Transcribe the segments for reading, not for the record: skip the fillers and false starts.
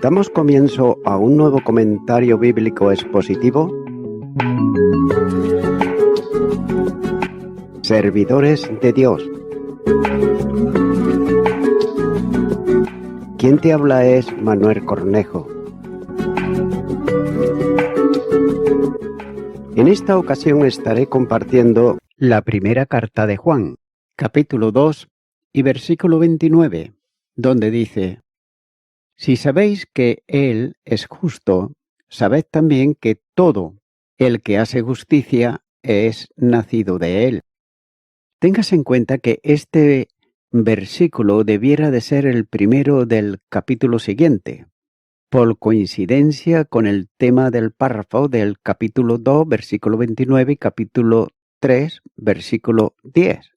Damos comienzo a un nuevo comentario bíblico expositivo. Servidores de Dios. Quien te habla es Manuel Cornejo. En esta ocasión estaré compartiendo la primera carta de Juan, capítulo 2 y versículo 29, donde dice: Si sabéis que Él es justo, sabed también que todo el que hace justicia es nacido de Él. Tengas en cuenta que este versículo debiera de ser el primero del capítulo siguiente, por coincidencia con el tema del párrafo del capítulo 2, versículo 29 y capítulo 3, versículo 10.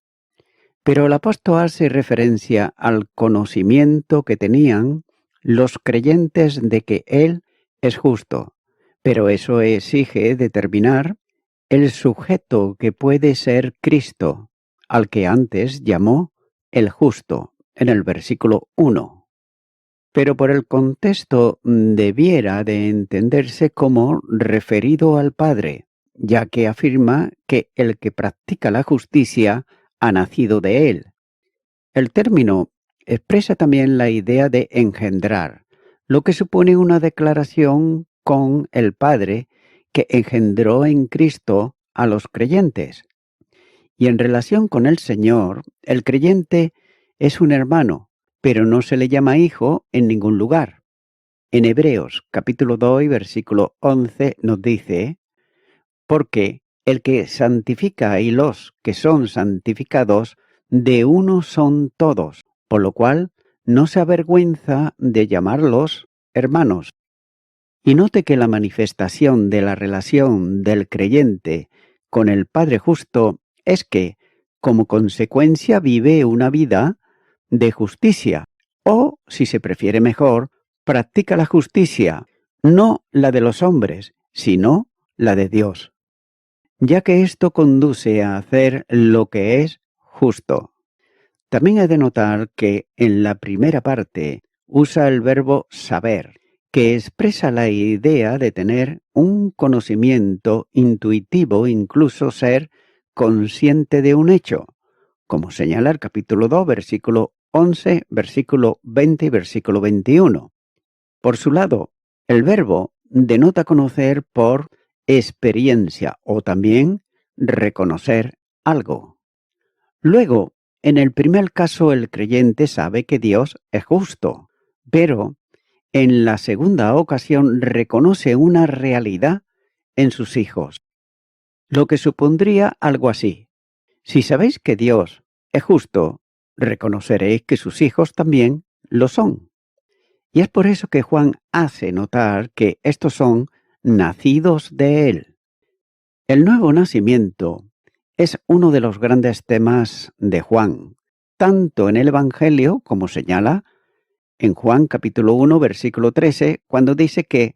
Pero el apóstol hace referencia al conocimiento que tenían los creyentes de que Él es justo, pero eso exige determinar el sujeto que puede ser Cristo, al que antes llamó el justo, en el versículo 1. Pero por el contexto debiera de entenderse como referido al Padre, ya que afirma que el que practica la justicia ha nacido de Él. El término expresa también la idea de engendrar, lo que supone una declaración con el Padre que engendró en Cristo a los creyentes. Y en relación con el Señor, el creyente es un hermano, pero no se le llama hijo en ningún lugar. En Hebreos capítulo 2 y versículo 11 nos dice: porque el que santifica y los que son santificados, de uno son todos, por lo cual no se avergüenza de llamarlos hermanos. Y note que la manifestación de la relación del creyente con el Padre justo es que, como consecuencia, vive una vida de justicia, o, si se prefiere mejor, practica la justicia, no la de los hombres, sino la de Dios, ya que esto conduce a hacer lo que es justo. También he de notar que en la primera parte usa el verbo saber, que expresa la idea de tener un conocimiento intuitivo, incluso ser consciente de un hecho, como señala el capítulo 2, versículo 11, versículo 20 y versículo 21. Por su lado, el verbo denota conocer por experiencia o también reconocer algo. Luego, en el primer caso, el creyente sabe que Dios es justo, pero en la segunda ocasión reconoce una realidad en sus hijos, lo que supondría algo así: si sabéis que Dios es justo, reconoceréis que sus hijos también lo son. Y es por eso que Juan hace notar que estos son nacidos de Él. El nuevo nacimiento es uno de los grandes temas de Juan, tanto en el Evangelio como señala en Juan capítulo 1, versículo 13, cuando dice que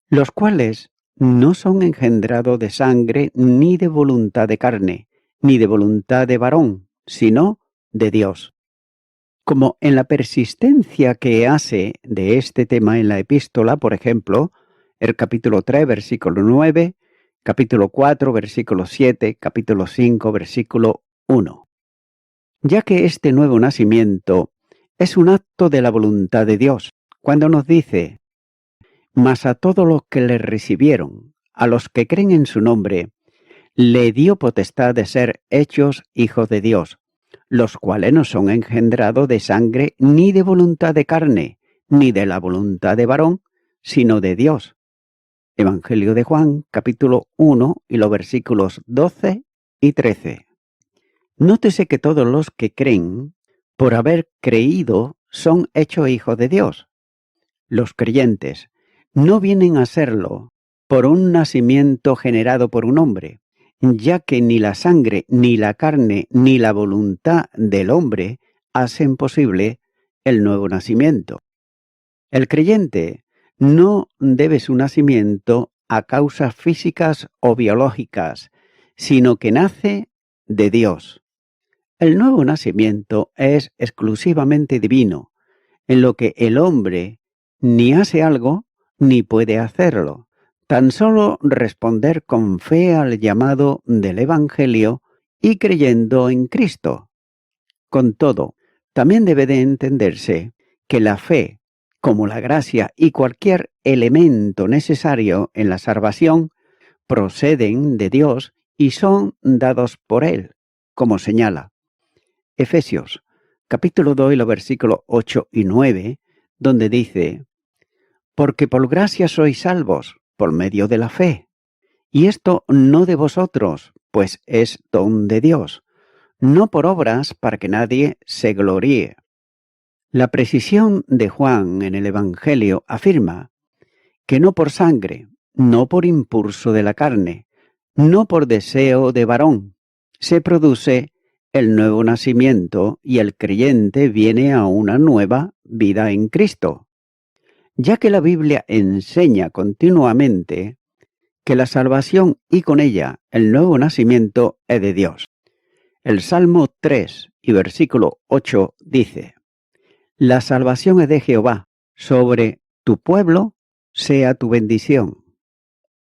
los cuales no son engendrados de sangre, ni de voluntad de carne, ni de voluntad de varón, sino de Dios. Como en la persistencia que hace de este tema en la epístola, por ejemplo, el capítulo 3, versículo 9, capítulo 4, versículo 7, capítulo 5, versículo 1. Ya que este nuevo nacimiento es un acto de la voluntad de Dios, cuando nos dice: mas a todos los que le recibieron, a los que creen en su nombre, le dio potestad de ser hechos hijos de Dios, los cuales no son engendrados de sangre, ni de voluntad de carne, ni de la voluntad de varón, sino de Dios. Evangelio de Juan, capítulo 1, y los versículos 12 y 13. Nótese que todos los que creen, por haber creído, son hechos hijos de Dios. Los creyentes no vienen a serlo por un nacimiento generado por un hombre, ya que ni la sangre, ni la carne, ni la voluntad del hombre hacen posible el nuevo nacimiento. El creyente no debe su nacimiento a causas físicas o biológicas, sino que nace de Dios. El nuevo nacimiento es exclusivamente divino, en lo que el hombre ni hace algo, ni puede hacerlo. Tan solo responder con fe al llamado del Evangelio y creyendo en Cristo. Con todo, también debe de entenderse que la fe, como la gracia y cualquier elemento necesario en la salvación, proceden de Dios y son dados por Él, como señala Efesios, capítulo 2, los versículos 8 y 9, donde dice: porque por gracia sois salvos, por medio de la fe. Y esto no de vosotros, pues es don de Dios, no por obras para que nadie se gloríe. La precisión de Juan en el Evangelio afirma que no por sangre, no por impulso de la carne, no por deseo de varón, se produce el nuevo nacimiento y el creyente viene a una nueva vida en Cristo, ya que la Biblia enseña continuamente que la salvación y con ella el nuevo nacimiento es de Dios. El Salmo 3 y versículo 8 dice: la salvación es de Jehová, sobre tu pueblo sea tu bendición.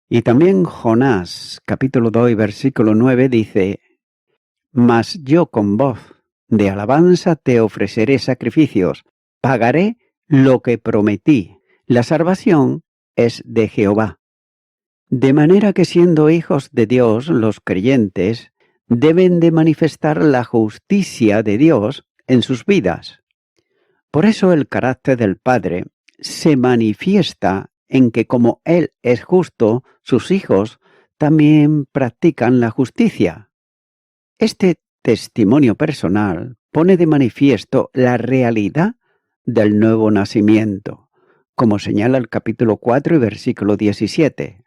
Y también Jonás, capítulo 2 y versículo 9 dice: mas yo con voz de alabanza te ofreceré sacrificios, pagaré lo que prometí. La salvación es de Jehová. De manera que siendo hijos de Dios, los creyentes deben de manifestar la justicia de Dios en sus vidas. Por eso el carácter del Padre se manifiesta en que como Él es justo, sus hijos también practican la justicia. Este testimonio personal pone de manifiesto la realidad del nuevo nacimiento, como señala el capítulo 4 y versículo 17.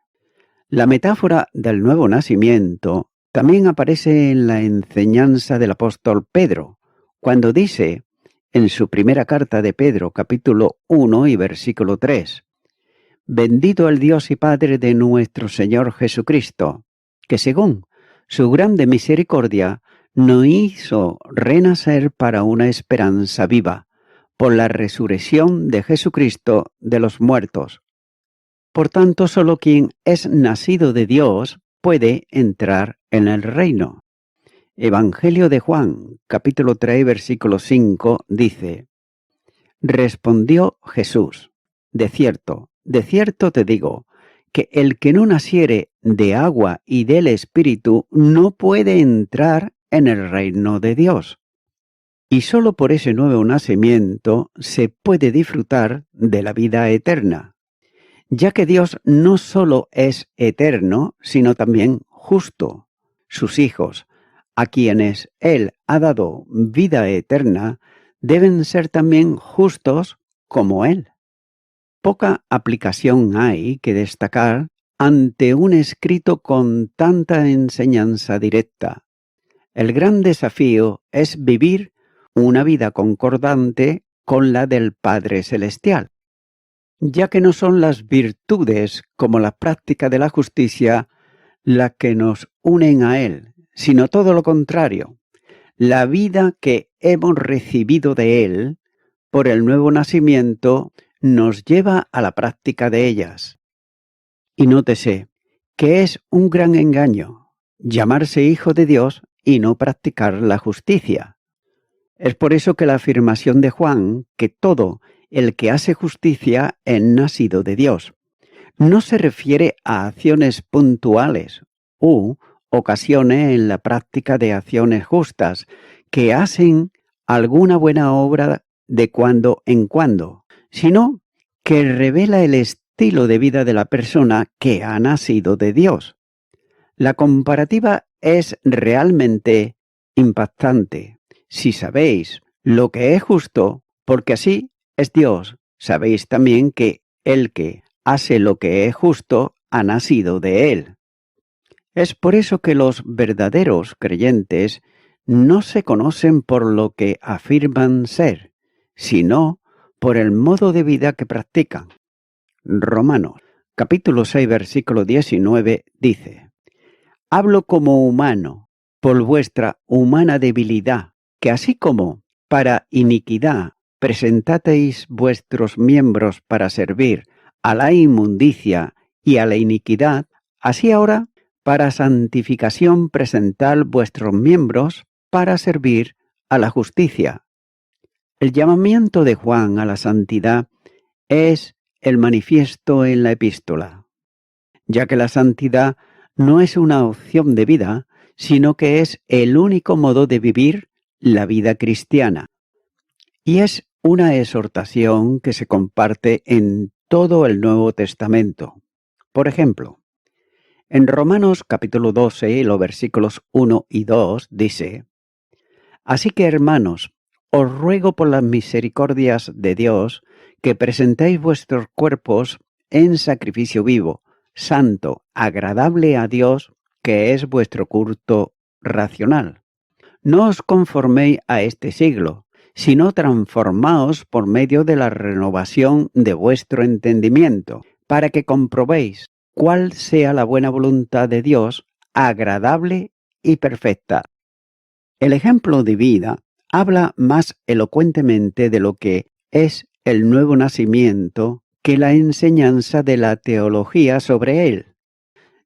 La metáfora del nuevo nacimiento también aparece en la enseñanza del apóstol Pedro, cuando dice en su primera carta de Pedro, capítulo 1 y versículo 3, bendito el Dios y Padre de nuestro Señor Jesucristo, que según su grande misericordia nos hizo renacer para una esperanza viva, por la resurrección de Jesucristo de los muertos. Por tanto, solo quien es nacido de Dios puede entrar en el reino. Evangelio de Juan, capítulo 3, versículo 5, dice: respondió Jesús: de cierto te digo, que el que no naciere de agua y del Espíritu no puede entrar en el reino de Dios. Y solo por ese nuevo nacimiento se puede disfrutar de la vida eterna, ya que Dios no solo es eterno, sino también justo. Sus hijos, a quienes Él ha dado vida eterna, deben ser también justos como Él. Poca aplicación hay que destacar ante un escrito con tanta enseñanza directa. El gran desafío es vivir una vida concordante con la del Padre Celestial, ya que no son las virtudes como la práctica de la justicia las que nos unen a Él, sino todo lo contrario, la vida que hemos recibido de Él por el nuevo nacimiento nos lleva a la práctica de ellas. Y nótese que es un gran engaño llamarse hijo de Dios y no practicar la justicia. Es por eso que la afirmación de Juan, que todo el que hace justicia es nacido de Dios, no se refiere a acciones puntuales u ocasiones en la práctica de acciones justas que hacen alguna buena obra de cuando en cuando, sino que revela el estilo de vida de la persona que ha nacido de Dios. La comparativa es realmente impactante. Si sabéis lo que es justo, porque así es Dios, sabéis también que el que hace lo que es justo ha nacido de Él. Es por eso que los verdaderos creyentes no se conocen por lo que afirman ser, sino por el modo de vida que practican. Romanos, capítulo 6, versículo 19, dice: hablo como humano, por vuestra humana debilidad, que así como para iniquidad presentasteis vuestros miembros para servir a la inmundicia y a la iniquidad, así ahora, para santificación presentad vuestros miembros para servir a la justicia. El llamamiento de Juan a la santidad es el manifiesto en la epístola, ya que la santidad no es una opción de vida, sino que es el único modo de vivir la vida cristiana. Y es una exhortación que se comparte en todo el Nuevo Testamento. Por ejemplo, en Romanos capítulo 12, los versículos 1 y 2 dice: Así que, hermanos, os ruego por las misericordias de Dios que presentéis vuestros cuerpos en sacrificio vivo, santo, agradable a Dios, que es vuestro culto racional. No os conforméis a este siglo, sino transformaos por medio de la renovación de vuestro entendimiento, para que comprobéis cuál sea la buena voluntad de Dios, agradable y perfecta. El ejemplo de vida habla más elocuentemente de lo que es el nuevo nacimiento que la enseñanza de la teología sobre él,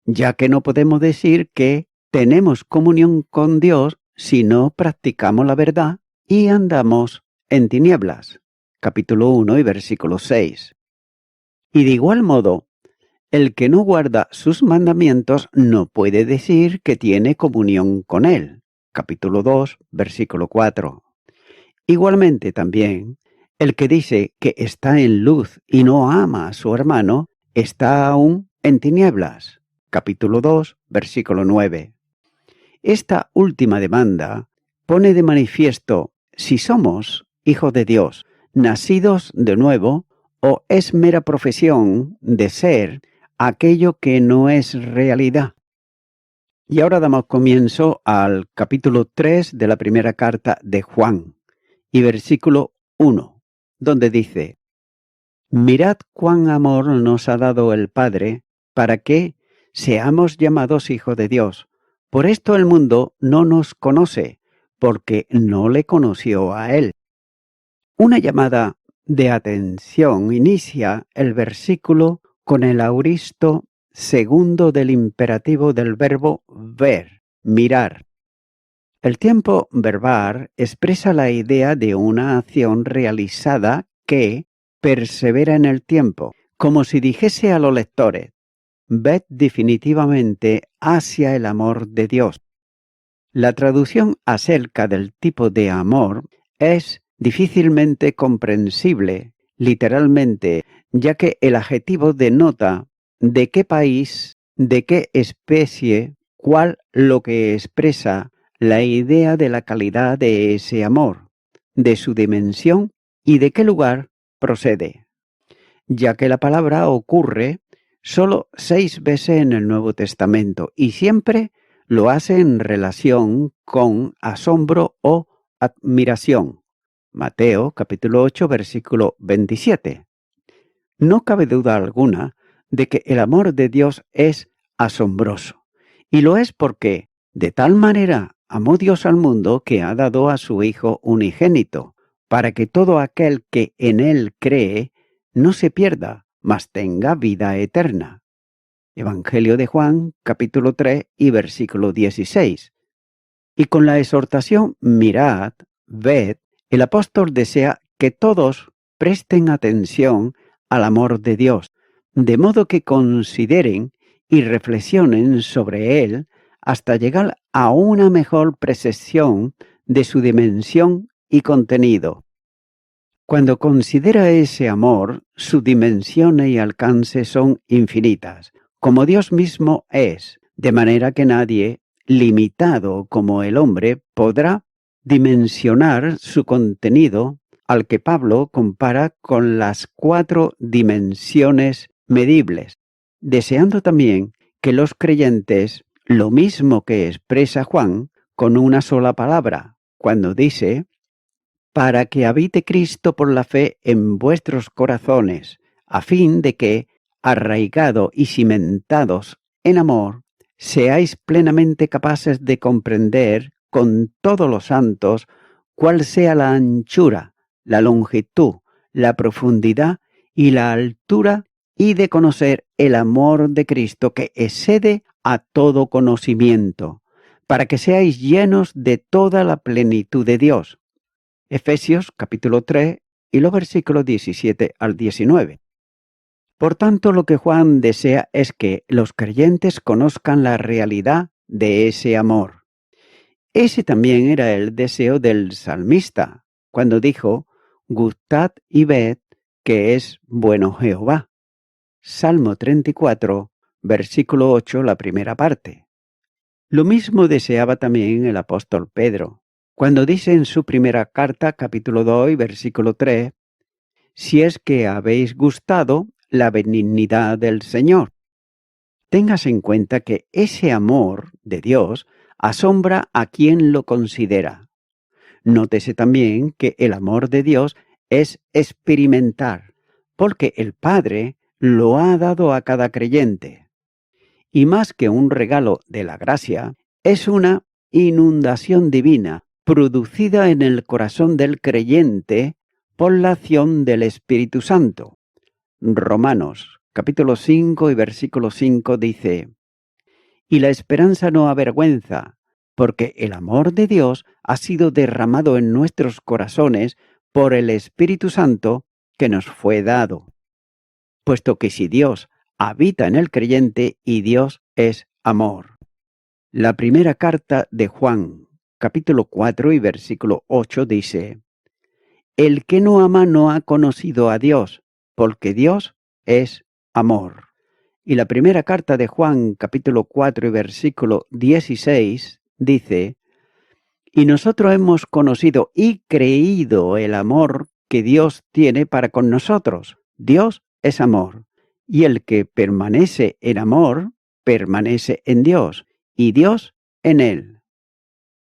ya que no podemos decir que tenemos comunión con Dios si no practicamos la verdad y andamos en tinieblas. Capítulo 1 y versículo 6. Y de igual modo, el que no guarda sus mandamientos no puede decir que tiene comunión con él. Capítulo 2, versículo 4. Igualmente también, el que dice que está en luz y no ama a su hermano, está aún en tinieblas. Capítulo 2, versículo 9. Esta última demanda pone de manifiesto si somos hijos de Dios, nacidos de nuevo, o es mera profesión de ser aquello que no es realidad. Y ahora damos comienzo al capítulo 3 de la primera carta de Juan, y versículo 1, donde dice: Mirad cuán amor nos ha dado el Padre, para que seamos llamados hijos de Dios. Por esto el mundo no nos conoce, porque no le conoció a Él. Una llamada de atención inicia el versículo con el auristo segundo del imperativo del verbo ver, mirar. El tiempo verbal expresa la idea de una acción realizada que persevera en el tiempo, como si dijese a los lectores: ved definitivamente hacia el amor de Dios. La traducción acerca del tipo de amor es difícilmente comprensible, literalmente, ya que el adjetivo denota de qué país, de qué especie, cuál, lo que expresa la idea de la calidad de ese amor, de su dimensión y de qué lugar procede, ya que la palabra ocurre solo 6 veces en el Nuevo Testamento y siempre lo hace en relación con asombro o admiración. Mateo capítulo 8 versículo 27. No cabe duda alguna de que el amor de Dios es asombroso, y lo es porque de tal manera amó Dios al mundo que ha dado a su Hijo unigénito, para que todo aquel que en Él cree no se pierda, mas tenga vida eterna. Evangelio de Juan, capítulo 3 y versículo 16. Y con la exhortación mirad, ved, el apóstol desea que todos presten atención al amor de Dios, de modo que consideren y reflexionen sobre él hasta llegar a una mejor percepción de su dimensión y contenido. Cuando considera ese amor, su dimensión y alcance son infinitas, como Dios mismo es, de manera que nadie, limitado como el hombre, podrá dimensionar su contenido, al que Pablo compara con las 4 dimensiones medibles, deseando también que los creyentes, lo mismo que expresa Juan, con una sola palabra, cuando dice: para que habite Cristo por la fe en vuestros corazones, a fin de que, arraigados y cimentados en amor, seáis plenamente capaces de comprender con todos los santos cuál sea la anchura, la longitud, la profundidad y la altura, y de conocer el amor de Cristo que excede a todo conocimiento, para que seáis llenos de toda la plenitud de Dios. Efesios capítulo 3 y los versículos 17 al 19. Por tanto, lo que Juan desea es que los creyentes conozcan la realidad de ese amor. Ese también era el deseo del salmista, cuando dijo: «Gustad y ved que es bueno Jehová». Salmo 34, versículo 8, la primera parte. Lo mismo deseaba también el apóstol Pedro, cuando dice en su primera carta, capítulo 2, versículo 3, «Si es que habéis gustado la benignidad del Señor». Tengas en cuenta que ese amor de Dios asombra a quien lo considera. Nótese también que el amor de Dios es experimental, porque el Padre lo ha dado a cada creyente. Y más que un regalo de la gracia, es una inundación divina producida en el corazón del creyente por la acción del Espíritu Santo. Romanos capítulo 5 y versículo 5 dice: «Y la esperanza no avergüenza, porque el amor de Dios ha sido derramado en nuestros corazones por el Espíritu Santo que nos fue dado». Puesto que si Dios habita en el creyente y Dios es amor. La primera carta de Juan, capítulo 4 y versículo 8 dice: «El que no ama no ha conocido a Dios, porque Dios es amor». Y la primera carta de Juan, capítulo 4 y versículo 16 dice: «Y nosotros hemos conocido y creído el amor que Dios tiene para con nosotros. Dios es amor, y el que permanece en amor, permanece en Dios, y Dios en él».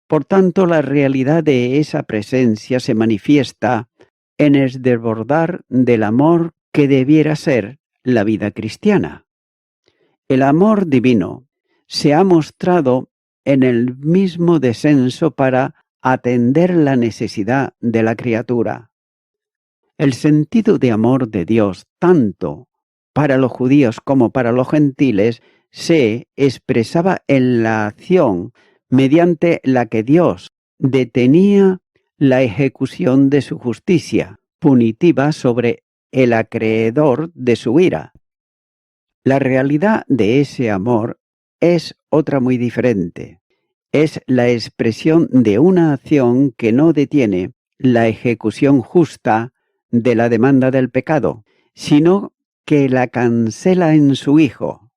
Por tanto, la realidad de esa presencia se manifiesta en el desbordar del amor que debiera ser la vida cristiana. El amor divino se ha mostrado en el mismo descenso para atender la necesidad de la criatura. El sentido de amor de Dios, tanto para los judíos como para los gentiles, se expresaba en la acción mediante la que Dios detenía la ejecución de su justicia punitiva sobre el acreedor de su ira. La realidad de ese amor es otra muy diferente. Es la expresión de una acción que no detiene la ejecución justa de la demanda del pecado, sino que la cancela en su Hijo,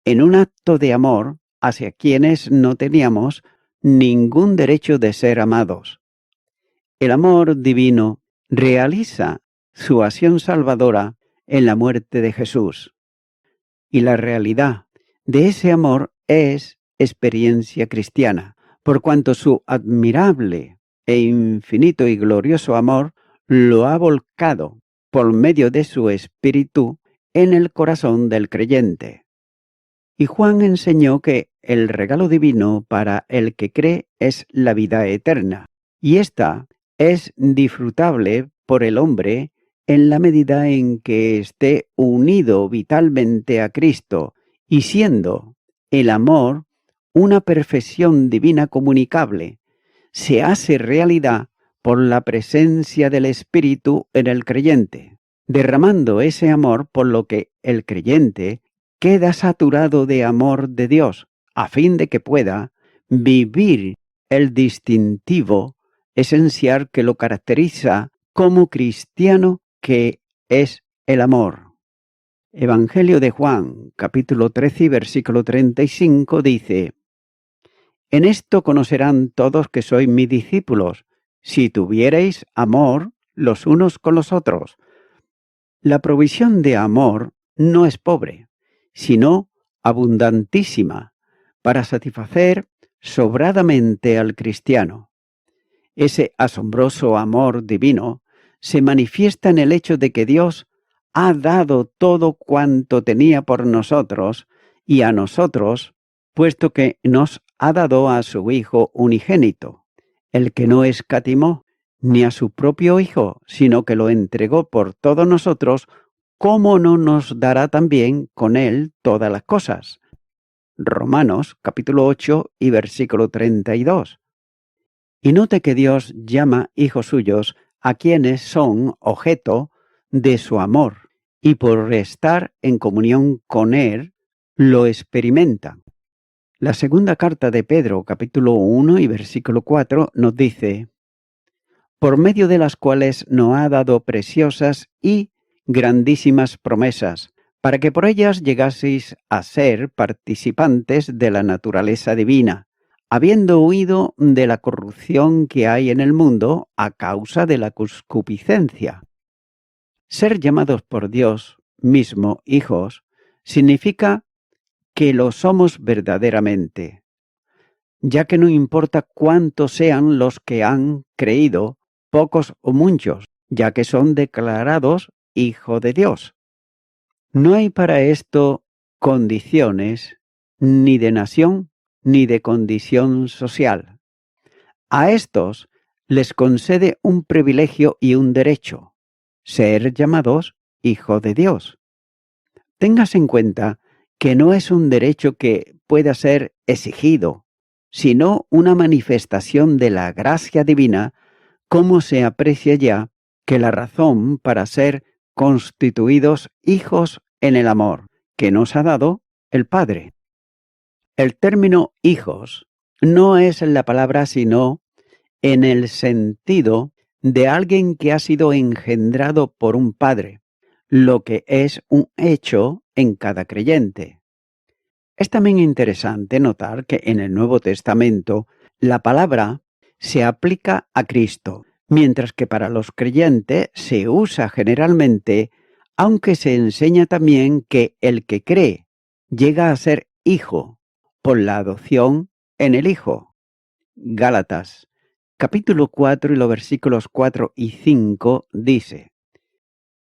en un acto de amor hacia quienes no teníamos ningún derecho de ser amados. El amor divino realiza su acción salvadora en la muerte de Jesús. Y la realidad de ese amor es experiencia cristiana, por cuanto su admirable e infinito y glorioso amor lo ha volcado por medio de su Espíritu en el corazón del creyente. Y Juan enseñó que el regalo divino para el que cree es la vida eterna, y ésta es disfrutable por el hombre en la medida en que esté unido vitalmente a Cristo y siendo el amor una perfección divina comunicable, se hace realidad por la presencia del Espíritu en el creyente, derramando ese amor por lo que el creyente queda saturado de amor de Dios, a fin de que pueda vivir el distintivo esencial que lo caracteriza como cristiano, que es el amor. Evangelio de Juan, capítulo 13 y versículo 35 dice: «En esto conocerán todos que sois mis discípulos, si tuviereis amor los unos con los otros». La provisión de amor no es pobre, sino abundantísima, para satisfacer sobradamente al cristiano. Ese asombroso amor divino se manifiesta en el hecho de que Dios ha dado todo cuanto tenía por nosotros y a nosotros, puesto que nos ha dado a su Hijo unigénito, el que no escatimó ni a su propio Hijo, sino que lo entregó por todos nosotros, ¿cómo no nos dará también con Él todas las cosas? Romanos capítulo 8 y versículo 32. Y note que Dios llama hijos suyos a quienes son objeto de su amor, y por estar en comunión con Él, lo experimentan. La segunda carta de Pedro, capítulo 1 y versículo 4, nos dice: por medio de las cuales nos ha dado preciosas y grandísimas promesas, para que por ellas llegaseis a ser participantes de la naturaleza divina, habiendo huido de la corrupción que hay en el mundo a causa de la concupiscencia. Ser llamados por Dios mismo hijos significa que lo somos verdaderamente, ya que no importa cuántos sean los que han creído, pocos o muchos, ya que son declarados hijos de Dios. No hay para esto condiciones ni de nación ni de condición social. A estos les concede un privilegio y un derecho: ser llamados hijos de Dios. Tengas en cuenta que no es un derecho que pueda ser exigido, sino una manifestación de la gracia divina, como se aprecia ya que la razón para ser constituidos hijos en el amor que nos ha dado el Padre. El término hijos no es la palabra sino en el sentido de alguien que ha sido engendrado por un padre, lo que es un hecho en cada creyente. Es también interesante notar que en el Nuevo Testamento la palabra se aplica a Cristo, mientras que para los creyentes se usa generalmente, aunque se enseña también que el que cree llega a ser hijo por la adopción en el Hijo. Gálatas, capítulo 4 y los versículos 4 y 5 dice: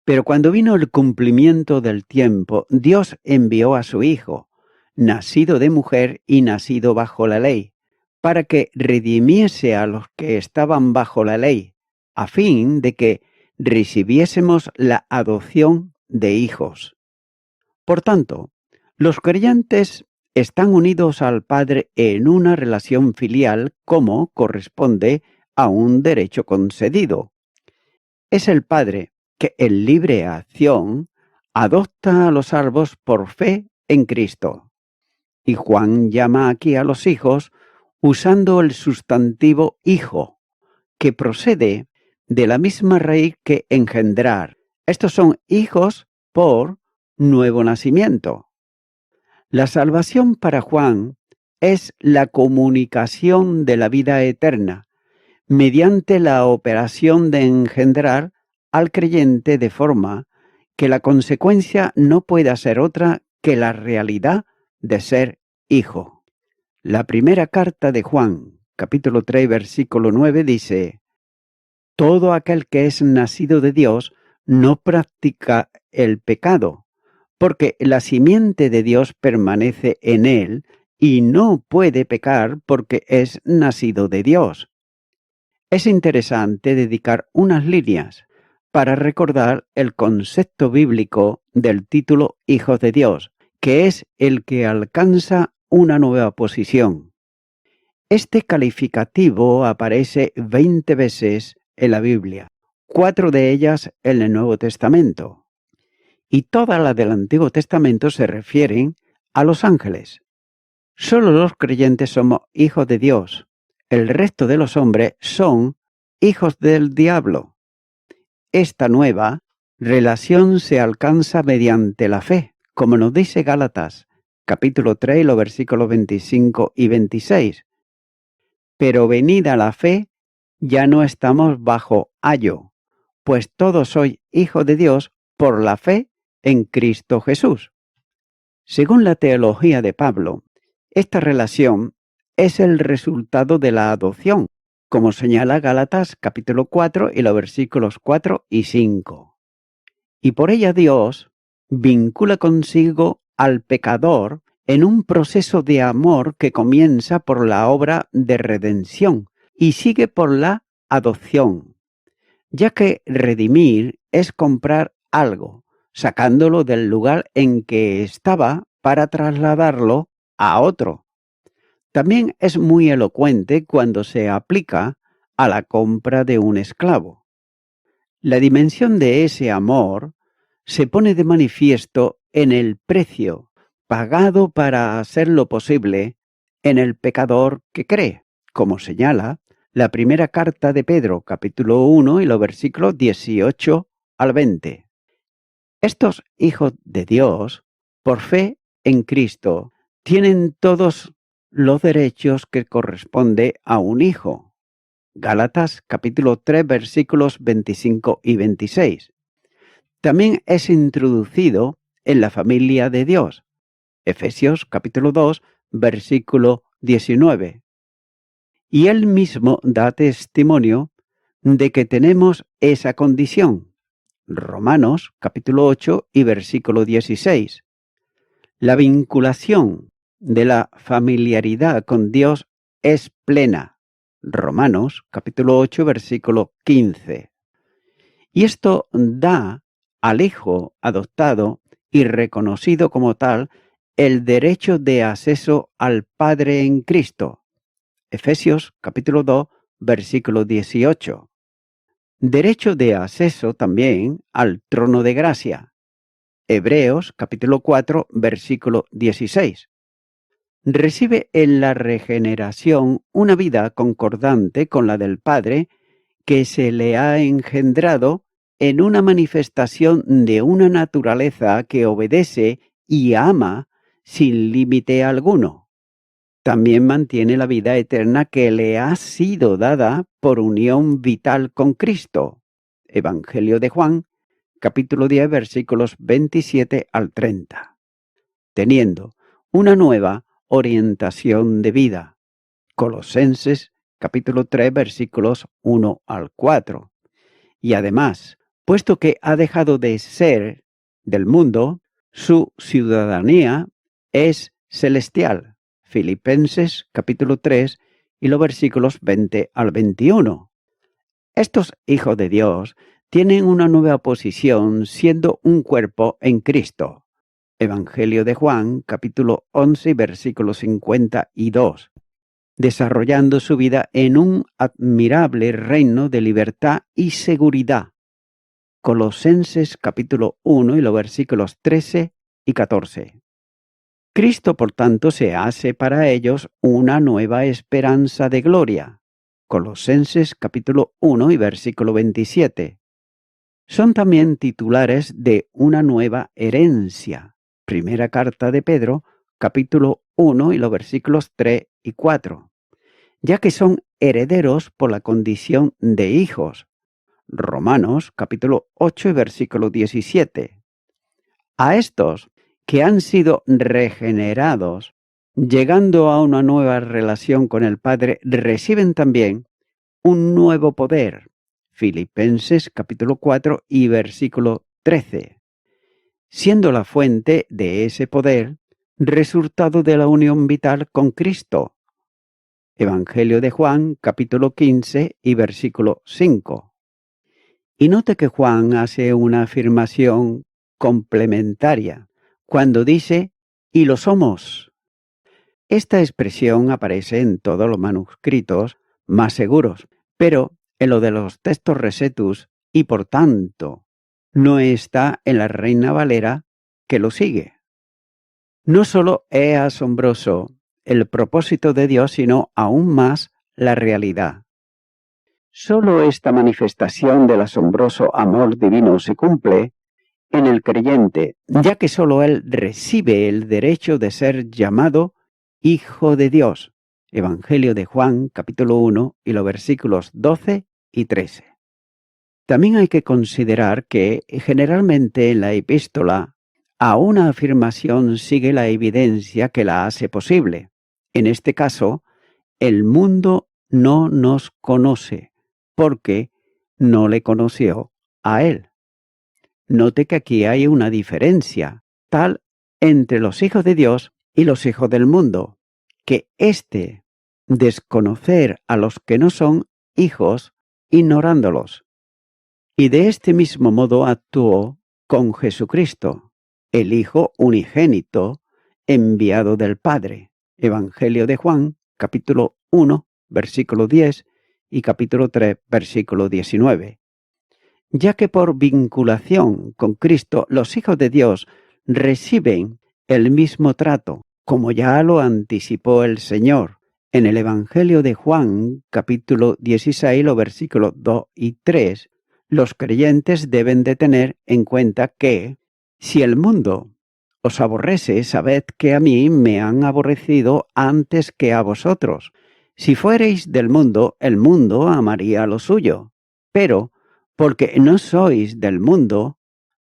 pero cuando vino el cumplimiento del tiempo, Dios envió a su Hijo, nacido de mujer y nacido bajo la ley, para que redimiese a los que estaban bajo la ley, a fin de que recibiésemos la adopción de hijos. Por tanto, los creyentes están unidos al Padre en una relación filial como corresponde a un derecho concedido. Es el Padre que en libre acción adopta a los salvos por fe en Cristo. Y Juan llama aquí a los hijos usando el sustantivo hijo, que procede de la misma raíz que engendrar. Estos son hijos por nuevo nacimiento. La salvación para Juan es la comunicación de la vida eterna, mediante la operación de engendrar al creyente, de forma que la consecuencia no pueda ser otra que la realidad de ser hijo. La primera carta de Juan, capítulo 3, versículo 9 dice: todo aquel que es nacido de Dios no practica el pecado, porque la simiente de Dios permanece en él y no puede pecar porque es nacido de Dios. Es interesante dedicar unas líneas para recordar el concepto bíblico del título Hijos de Dios, que es el que alcanza una nueva posición. Este calificativo aparece 20 veces en la Biblia, 4 de ellas en el Nuevo Testamento, y todas las del Antiguo Testamento se refieren a los ángeles. Solo los creyentes somos hijos de Dios. El resto de los hombres son hijos del diablo. Esta nueva relación se alcanza mediante la fe, como nos dice Gálatas, capítulo 3, los versículos 25 y 26. Pero venida la fe, ya no estamos bajo ayo, pues todos sois hijos de Dios por la fe en Cristo Jesús. Según la teología de Pablo, esta relación es el resultado de la adopción, como señala Gálatas capítulo 4 y los versículos 4 y 5. Y por ella Dios vincula consigo al pecador en un proceso de amor que comienza por la obra de redención y sigue por la adopción. ya que redimir es comprar algo, sacándolo del lugar en que estaba para trasladarlo a otro. También es muy elocuente cuando se aplica a la compra de un esclavo. La dimensión de ese amor se pone de manifiesto en el precio pagado para hacerlo posible en el pecador que cree, como señala la primera carta de Pedro, capítulo 1 y los versículos 18 al 20. Estos hijos de Dios, por fe en Cristo, tienen todos los derechos que corresponde a un hijo. Gálatas capítulo 3 versículos 25 y 26. También es introducido en la familia de Dios. Efesios capítulo 2 versículo 19. Y él mismo da testimonio de que tenemos esa condición. Romanos capítulo 8 y versículo 16. La vinculación de la familiaridad con Dios es plena. Romanos capítulo 8 versículo 15. Y esto da al hijo adoptado y reconocido como tal el derecho de acceso al Padre en Cristo. Efesios capítulo 2 versículo 18. Derecho de acceso también al trono de gracia. Hebreos capítulo 4 versículo 16. Recibe en la regeneración una vida concordante con la del Padre que se le ha engendrado en una manifestación de una naturaleza que obedece y ama sin límite alguno. También mantiene la vida eterna que le ha sido dada por unión vital con Cristo. Evangelio de Juan, capítulo 10, versículos 27 al 30. Teniendo una nueva orientación de vida. Colosenses, capítulo 3, versículos 1 al 4. Y además, puesto que ha dejado de ser del mundo, su ciudadanía es celestial. Filipenses capítulo 3 y los versículos 20 al 21. Estos hijos de Dios tienen una nueva posición siendo un cuerpo en Cristo. Evangelio de Juan capítulo 11 versículos 52. Desarrollando su vida en un admirable reino de libertad y seguridad. Colosenses capítulo 1 y los versículos 13 y 14. Cristo, por tanto, se hace para ellos una nueva esperanza de gloria. Colosenses capítulo 1 y versículo 27. Son también titulares de una nueva herencia. Primera carta de Pedro, capítulo 1 y los versículos 3 y 4. Ya que son herederos por la condición de hijos. Romanos capítulo 8 y versículo 17. A estos que han sido regenerados, llegando a una nueva relación con el Padre, reciben también un nuevo poder. Filipenses capítulo 4 y versículo 13. Siendo la fuente de ese poder, resultado de la unión vital con Cristo. Evangelio de Juan capítulo 15 y versículo 5. Y note que Juan hace una afirmación complementaria cuando dice, y lo somos. Esta expresión aparece en todos los manuscritos más seguros, pero en lo de los textos Recetus y por tanto no está en la Reina Valera que lo sigue. No solo es asombroso el propósito de Dios, sino aún más la realidad. Solo esta manifestación del asombroso amor divino se cumple en el creyente, ya que solo él recibe el derecho de ser llamado Hijo de Dios. Evangelio de Juan, capítulo 1, y los versículos 12 y 13. También hay que considerar que generalmente en la epístola a una afirmación sigue la evidencia que la hace posible. En este caso, el mundo no nos conoce porque no le conoció a él. Note que aquí hay una diferencia tal entre los hijos de Dios y los hijos del mundo, que desconocer a los que no son hijos, ignorándolos. Y de este mismo modo actuó con Jesucristo, el Hijo unigénito, enviado del Padre. Evangelio de Juan, capítulo 1, versículo 10 y capítulo 3, versículo 19. Ya que por vinculación con Cristo los hijos de Dios reciben el mismo trato, como ya lo anticipó el Señor en el Evangelio de Juan, capítulo 16, los versículos 2 y 3, los creyentes deben de tener en cuenta que si el mundo os aborrece, sabed que a mí me han aborrecido antes que a vosotros. Si fuereis del mundo, el mundo amaría lo suyo. Pero, porque no sois del mundo,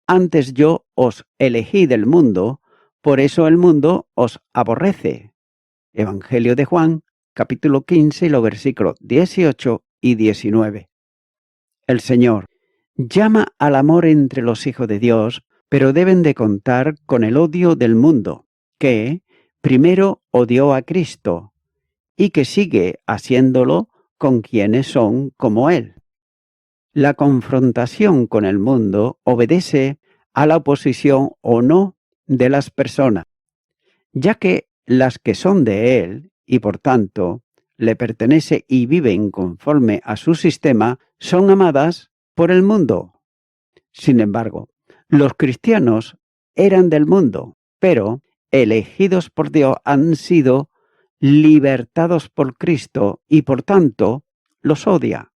antes yo os elegí del mundo, por eso el mundo os aborrece. Evangelio de Juan, capítulo 15, los versículos 18 y 19. El Señor llama al amor entre los hijos de Dios, pero deben de contar con el odio del mundo, que primero odió a Cristo y que sigue haciéndolo con quienes son como Él. La confrontación con el mundo obedece a la oposición o no de las personas, ya que las que son de Él y por tanto le pertenece y viven conforme a su sistema son amadas por el mundo. Sin embargo, los cristianos eran del mundo, pero elegidos por Dios han sido libertados por Cristo y por tanto los odia.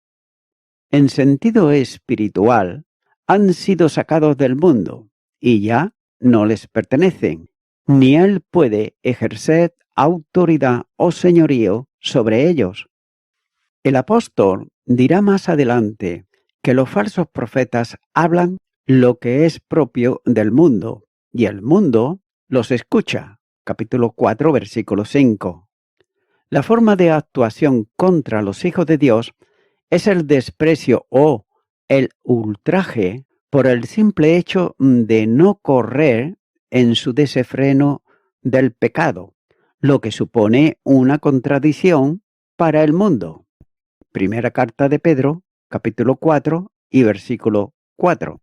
En sentido espiritual, han sido sacados del mundo y ya no les pertenecen, ni Él puede ejercer autoridad o señorío sobre ellos. El apóstol dirá más adelante que los falsos profetas hablan lo que es propio del mundo, y el mundo los escucha. Capítulo 4, versículo 5. La forma de actuación contra los hijos de Dios es el desprecio o el ultraje por el simple hecho de no correr en su desenfreno del pecado, lo que supone una contradicción para el mundo. Primera carta de Pedro, capítulo 4 y versículo 4.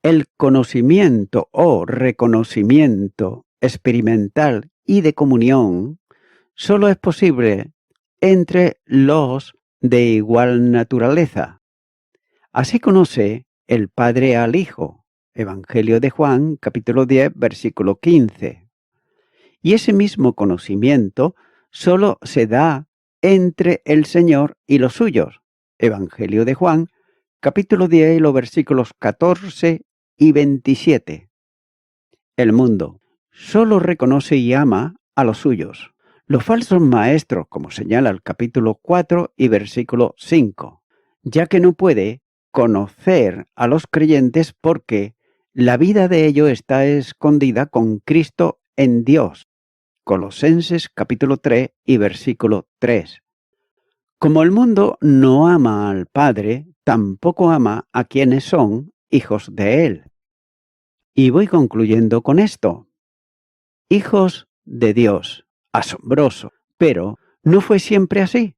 El conocimiento o reconocimiento experimental y de comunión solo es posible entre los de igual naturaleza. Así conoce el Padre al Hijo. Evangelio de Juan, capítulo 10, versículo 15. Y ese mismo conocimiento solo se da entre el Señor y los suyos. Evangelio de Juan, capítulo 10, los versículos 14 y 27. El mundo solo reconoce y ama a los suyos. Los falsos maestros, como señala el capítulo 4 y versículo 5, ya que no puede conocer a los creyentes porque la vida de ellos está escondida con Cristo en Dios. Colosenses capítulo 3 y versículo 3. Como el mundo no ama al Padre, tampoco ama a quienes son hijos de Él. Y voy concluyendo con esto. Hijos de Dios. Asombroso. Pero no fue siempre así,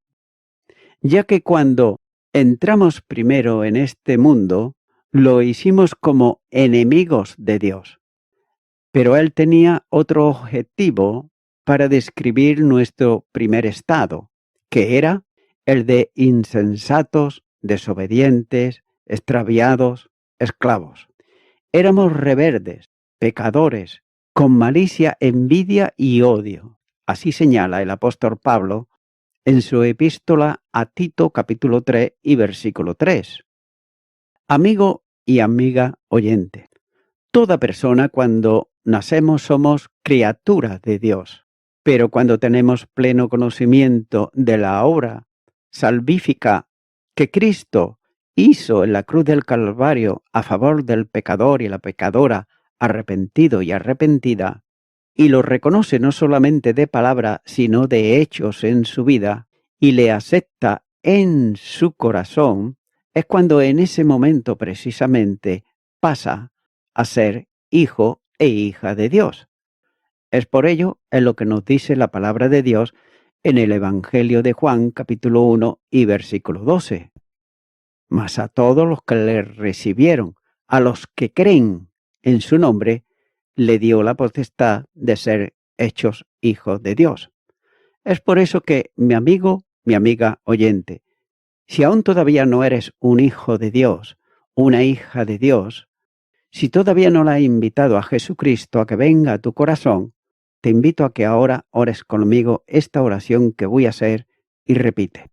ya que cuando entramos primero en este mundo, lo hicimos como enemigos de Dios. Pero Él tenía otro objetivo para describir nuestro primer estado, que era el de insensatos, desobedientes, extraviados, esclavos. Éramos rebeldes, pecadores, con malicia, envidia y odio. Así señala el apóstol Pablo en su epístola a Tito capítulo 3 y versículo 3. Amigo y amiga oyente, toda persona cuando nacemos somos criaturas de Dios, pero cuando tenemos pleno conocimiento de la obra salvífica que Cristo hizo en la cruz del Calvario a favor del pecador y la pecadora arrepentido y arrepentida, y lo reconoce no solamente de palabra, sino de hechos en su vida, y le acepta en su corazón, es cuando en ese momento precisamente pasa a ser hijo e hija de Dios. Es por ello en lo que nos dice la palabra de Dios en el Evangelio de Juan, capítulo 1 y versículo 12. mas a todos los que le recibieron, a los que creen en su nombre, le dio la potestad de ser hechos hijos de Dios. Es por eso que, mi amigo, mi amiga oyente, si aún todavía no eres un hijo de Dios, una hija de Dios, si todavía no la has invitado a Jesucristo a que venga a tu corazón, te invito a que ahora ores conmigo esta oración que voy a hacer y repite.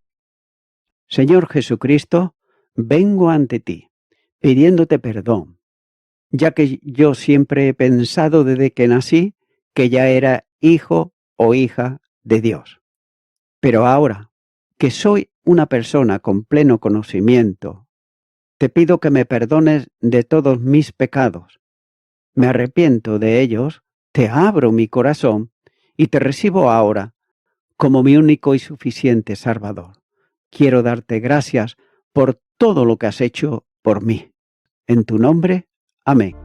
Señor Jesucristo, vengo ante ti, pidiéndote perdón, ya que yo siempre he pensado desde que nací que ya era hijo o hija de Dios. Pero ahora, que soy una persona con pleno conocimiento, te pido que me perdones de todos mis pecados. Me arrepiento de ellos, te abro mi corazón y te recibo ahora como mi único y suficiente Salvador. Quiero darte gracias por todo lo que has hecho por mí. En tu nombre, amén.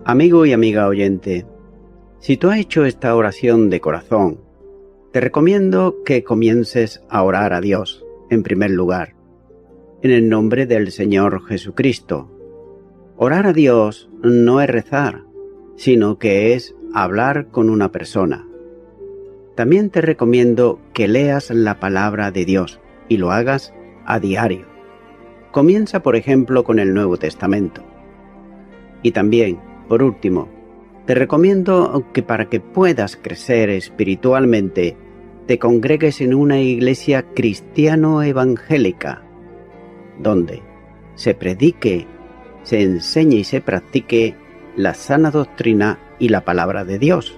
Amigo y amiga oyente, si tú has hecho esta oración de corazón, te recomiendo que comiences a orar a Dios, en primer lugar, en el nombre del Señor Jesucristo. Orar a Dios no es rezar, sino que es hablar con una persona. También te recomiendo que leas la palabra de Dios y lo hagas a diario. Comienza, por ejemplo, con el Nuevo Testamento. Y también, por último, te recomiendo que para que puedas crecer espiritualmente, te congregues en una iglesia cristiano-evangélica, donde se predique, se enseñe y se practique la sana doctrina y la palabra de Dios.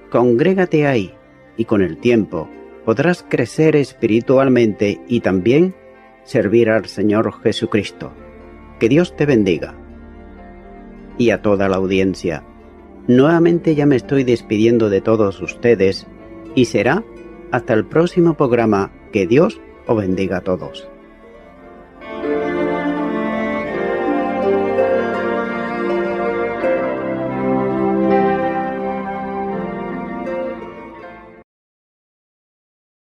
Congrégate ahí y con el tiempo podrás crecer espiritualmente y también servir al Señor Jesucristo. Que Dios te bendiga. Y a toda la audiencia, nuevamente ya me estoy despidiendo de todos ustedes y será hasta el próximo programa. Que Dios os bendiga a todos.